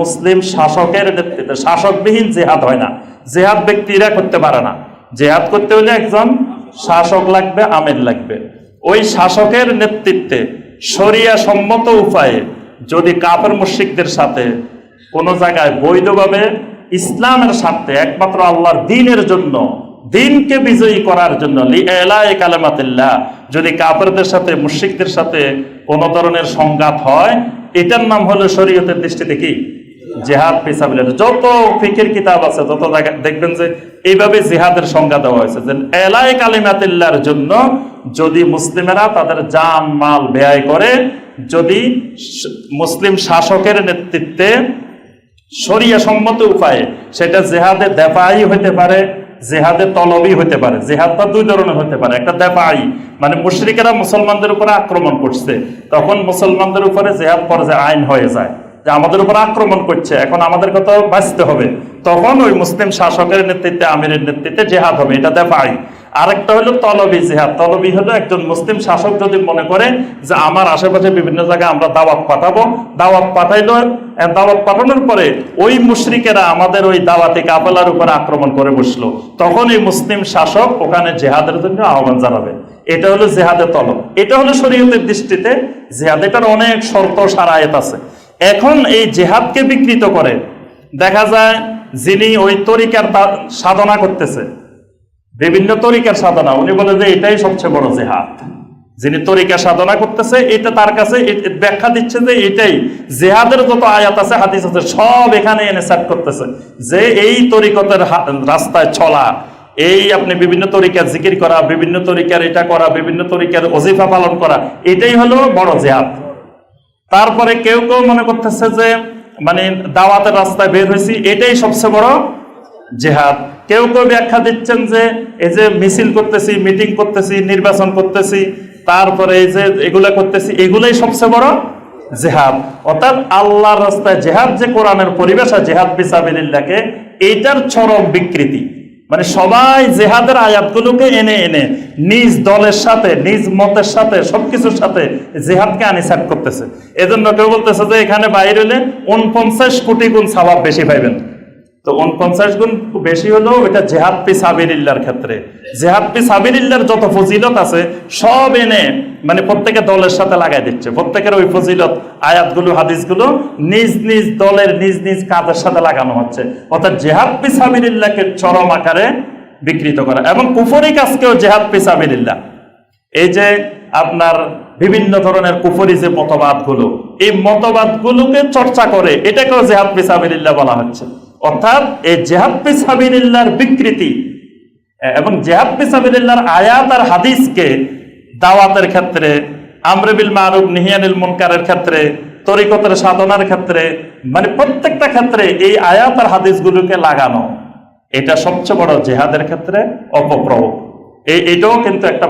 মুসলিম শাসকের নেতৃত্বে, শাসকবিহীন জিহাদ হয় না। জিহাদ ব্যক্তিরা করতে পারে না। জিহাদ করতে হলে একজন শাসক লাগবে, আমির লাগবে। ওই শাসকের নেতৃত্বে শরিয়া সম্মত উপায়ে যদি কাফের মুশরিকদের সাথে কোনো জায়গায় বৈধভাবে ইসলামের স্বার্থে, একমাত্র আল্লাহর দ্বীনের জন্য, দ্বীনকে বিজয়ী করার জন্য, লিইলাই কালিমাতিল্লাহ, যদি কাফেরদের সাথে মুশরিকদের সাথে কোনো ধরনের সংঘাত হয়, এটার নাম হলো শরীয়তের দৃষ্টিতে কি? জিহাদ ফি সাবিলিল্লাহ। যত ফিকির কিতাব আছে, যত জায়গায় দেখবেন যে এইভাবে জিহাদের সংজ্ঞা দেওয়া হয়েছে যে এলাই কালিমাতিল্লাহর জন্য যদি মুসলিমেরা তাদের জান মাল ব্যয় করে, যদি মুসলিম শাসকের নেতৃত্বে শরিয়া সম্মত উপায়ে, সেটা জিহাদে দেফাই হতে পারে, জিহাদে তলবি হতে পারে। জিহাদটা দুই ধরনের হতে পারে। একটা দেফাই, মানে মুশরিকেরা মুসলমানদের উপরে আক্রমণ করছে, তখন মুসলমানদের উপরে জিহাদ পর্যায়ে আইন হয়ে যায় যে আমাদের উপর আক্রমণ করছে, এখন আমাদের কথা বাঁচতে হবে, তখন ওই মুসলিম শাসকের নেতৃত্বে, আমিরের নেতৃত্বে জিহাদ হবে, এটা দেফাই। আরেকটা হলো তলবি জিহাদ। তলবি হলো একজন মুসলিম শাসক যদি মনে করে যে আমার আশেপাশে বিভিন্ন জায়গায় আমরা দাওয়াত পাঠাবো, দাওয়াত পাঠাইলো, দাওয়াত পাঠানোর পরে ওই মুশরিকেরা আমাদের ওই দাওয়াতি কাফেলার উপরে আক্রমণ করে বসলো, তখন এই মুসলিম শাসক ওখানে জিহাদের জন্য আহ্বান জানাবে। এটা হলো জিহাদের তলব। এটা হলো শরীয়তের দৃষ্টিতে জিহাদ। এটার অনেক শর্ত শারায়েত আছে। এখন এই জিহাদকে বিকৃত করে দেখা যায় যিনি ওই তরিকার সাধনা করতেছে, বিভিন্ন তরিকার সাধনা, উনি বলে যে এটাই সবচেয়ে বড় জিহাদ। যিনি তরিকা সাধনা করতেছে, এটা তার কাছে ব্যাখ্যা দিচ্ছে যে এটাই জিহাদের যত আয়াত আছে, হাদিস আছে, সব এখানে এনে সেট করতেছে যে এই তরিকতের রাস্তায় চলা, এই আপনি বিভিন্ন তরিকার জিকির করা, বিভিন্ন তরিকার এটা করা, বিভিন্ন তরিকার ওজিফা পালন করা, এটাই হলো বড় জিহাদ। তারপরে কেউ কেউ মনে করতেছে যে মানে দাওয়াতের রাস্তায় বের হয়েছি, এটাই সবচেয়ে বড় জিহাদ। কেউ কেউ ব্যাখ্যা দিচ্ছেন যে এই যে মিছিল করতেছি, মিটিং করতেছি, নির্বাচন করতেছি, তারপরে এই যে এগুলা করতেছি, এগুলাই সবচেয়ে বড় জিহাদ। অর্থাৎ আল্লাহর রাস্তায় জিহাদ, যে কোরআনের পরিবেশ আর জিহাদ ফি সাবিলিল্লাহকে, এইটার চরম বিকৃতি। মানে সবাই জিহাদের আয়াতগুলোকে এনে এনে নিজ দলের সাথে, নিজ মতের সাথে, সবকিছুর সাথে জিহাদকে আনিসাট করতেছে। এজন্য কেউ বলতেছে যে এখানে বাইরে হলে 49 কোটি গুণ সওয়াব বেশি পাইবেন। তো 49 গুণ বেশি হলো এটা জিহাদ ফি সাবিলিল্লাহর ক্ষেত্রে। জিহাদ ফি সাবিলিল্লাহর যত ফজিলত আছে সব এনে মানে প্রত্যেকের দলের সাথে লাগাই দিচ্ছে। প্রত্যেকের ওই ফজিলত আয়াতগুলো, হাদিসগুলো নিজ নিজ দলের নিজ নিজ কাজের সাথে লাগানো হচ্ছে। অর্থাৎ জিহাদ ফি সাবিলিল্লাহকে চরম আকারে বিকৃত করা। এবং কুফরি কাজকেও জিহাদ ফি সাবিলিল্লাহ, এই যে আপনার বিভিন্ন ধরনের কুফরি যে মতবাদগুলো, এই মতবাদগুলোকে চর্চা করে, এটাকেও জিহাদ ফি সাবিলিল্লাহ বলা হচ্ছে। অর্থাৎ এই জিহাদ ফি সাবিলিল্লাহর বিকৃতি এবং জিহাদ ফি সাবিলিল্লাহর আয়াত আর হাদিসকে দাওয়াতের ক্ষেত্রে, আমরে বিল মারুফ নাহি আনিল মুনকারের ক্ষেত্রে, তরিকতের সাধনার ক্ষেত্রে, মানে প্রত্যেকটা ক্ষেত্রে এই আয়াত আর হাদিসগুলোকে লাগানো, এটা সবচেয়ে বড় জিহাদের ক্ষেত্রে অপপ্রয়োগ। এটাও কিন্তু একটা